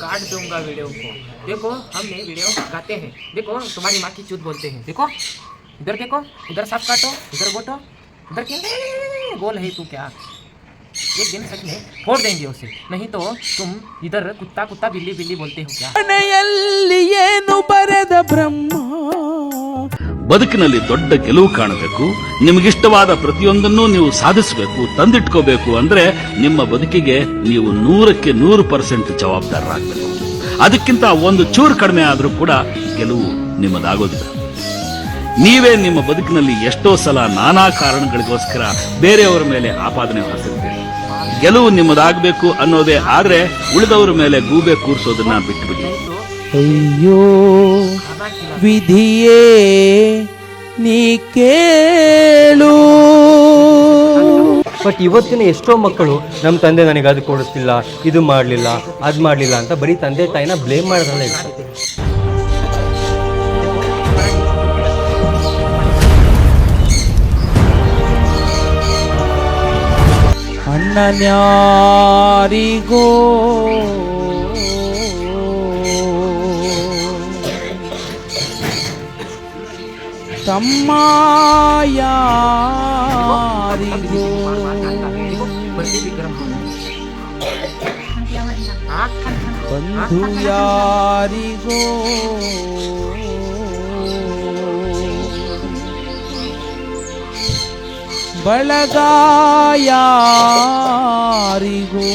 काट दूंगा वीडियो को। देखो हमने वीडियो गाते हैं, देखो तुम्हारी माँ की चूत बोलते हैं, देखो देखो इधर साफ काटो, इधर गोटो, इधर क्या गोल है तू क्या। एक दिन सच में फोड़ देंगे उसे, नहीं तो तुम इधर कुत्ता कुत्ता बिल्ली बिल्ली बोलते हो क्या। ಬದುಕಿನಲ್ಲಿ ದೊಡ್ಡ ಗೆಲುವು ಕಾಣಬೇಕು, ನಿಮಗಿಷ್ಟವಾದ ಪ್ರತಿಯೊಂದನ್ನು ನೀವು ಸಾಧಿಸಬೇಕು, ತಂದಿಟ್ಕೋಬೇಕು ಅಂದ್ರೆ ನಿಮ್ಮ ಬದುಕಿಗೆ ನೀವು 100% ಜವಾಬ್ದಾರರಾಗಬೇಕು. ಅದಕ್ಕಿಂತ ಒಂದು ಚೂರು ಕಡಿಮೆ ಆದರೂ ಕೂಡ ಗೆಲುವು ನಿಮ್ಮದಾಗೋದಿಲ್ಲ. ನೀವೇ ನಿಮ್ಮ ಬದುಕಿನಲ್ಲಿ ಎಷ್ಟೋ ಸಲ ನಾನಾ ಕಾರಣಗಳಿಗೋಸ್ಕರ ಬೇರೆಯವರ ಮೇಲೆ ಆಪಾದನೆ ಹೊರಿಸಿರ್ತೀರಿ. ಗೆಲುವು ನಿಮ್ಮದಾಗಬೇಕು ಅನ್ನೋದೇ ಆದ್ರೆ ಉಳಿದವರ ಮೇಲೆ ಗೂಬೆ ಕೂರಿಸೋದನ್ನ ಬಿಟ್ಟುಬಿಡಿ. ಅಯ್ಯೋ ವಿಧಿಯೇ ನೀ ಕೇಳು. ಬಟ್ ಇವತ್ತಿನ ಎಷ್ಟೋ ಮಕ್ಕಳು ನಮ್ಮ ತಂದೆ ನನಗೆ ಅದು ಕೊಡಿಸ್ತಿಲ್ಲ, ಇದು ಮಾಡಲಿಲ್ಲ, ಅದು ಮಾಡಲಿಲ್ಲ ಅಂತ ಬರೀ ತಂದೆ ತಾಯಿನ ಬ್ಲೇಮ್ ಮಾಡೋದ್ರಲ್ಲ ಇರ್ತಾರೆ. ಅಣ್ಣನ್ಯಾರಿಗೋ ತಮ್ಮ ಯಾರಿಗೋ ಬಂಧು ಯಾರಿಗೋ ಬಳಗ ಯಾರಿಗೋ.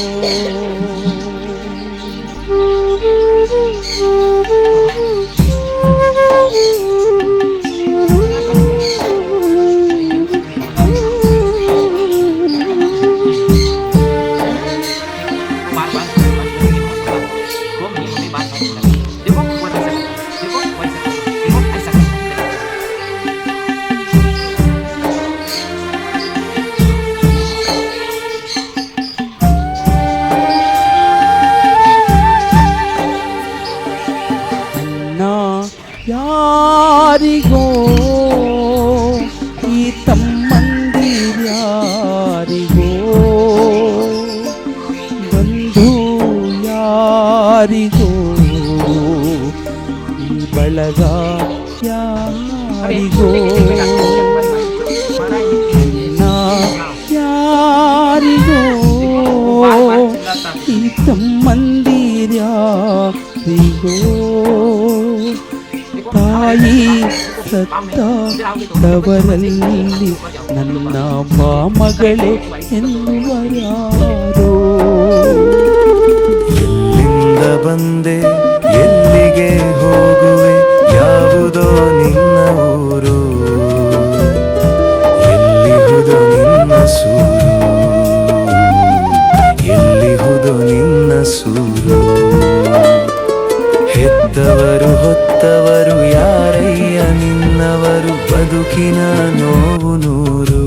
ಯಾರಿಗೋ ಈ ತಮ್ಮಂದಿರ್ಯಾರಿಗೋ, ಬಂಧು ಯಾರಿಗೋ ಈ ಬಳಗ ಯಾರಿಗೋ, ಯಾರಿಗೋ ಈ ತಮ್ಮಂದಿರ್ಯಾರಿಗೋ. ತಾಯಿ ಸತ್ತವರಲ್ಲಿ ನನ್ನ ಮಗಳೇ ಎನ್ನುವರಾರೋ. ಎಲ್ಲಿಂದ ಬಂದೆ ಎಲ್ಲಿಗೆ ಹೋಗುವೆ, ಯಾವುದೋ ನಿನ್ನ ಊರು, ಎಲ್ಲಿಹುದೋ ನಿನ್ನ ಸೂರು, ಎಲ್ಲಿಹುದೋ ನಿನ್ನ ಸೂರು. ಹೆತ್ತವರು ಹೊತ್ತವರು ಯಾರಯ್ಯ ನಿನ್ನವರು, ಬದುಕಿನ ನೋವು ನೂರು,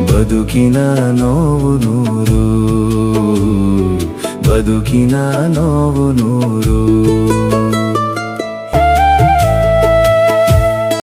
ಬದುಕಿನ ನೋವು ನೂರು, ಬದುಕಿನ ನೋವು ನೂರು.